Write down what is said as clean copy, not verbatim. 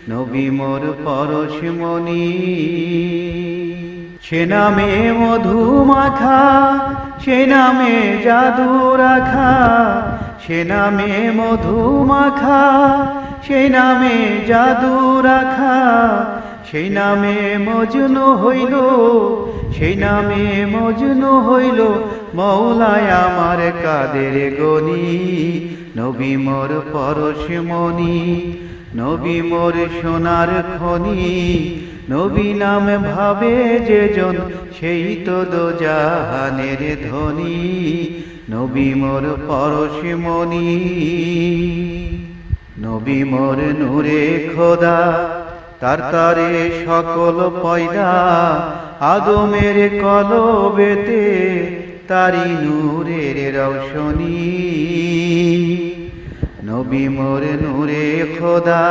নবী মোর পরশমণি। সে নামে মধু মাখা, সে নামে জাদু রাখা, সে নামে মধু মাখা, সে নামে জাদু রাখা, সেই নামে মজনু হইল, সেই নামে মজনু হইল মওলায় আমার কাদের গনি। নবী মোর পরশমণি, নবী মোর সোনার খনি, নবী নাম ভাবে যে জন সেই তো দোজাহানের ধনী। নবী মোর পরশমণি, নবী মোর নূরে খোদা, তার তারে সকল পয়দা, আদমের কলবেতে তারি নূরের রৌশনী। নবী মোর নূরে খোদা।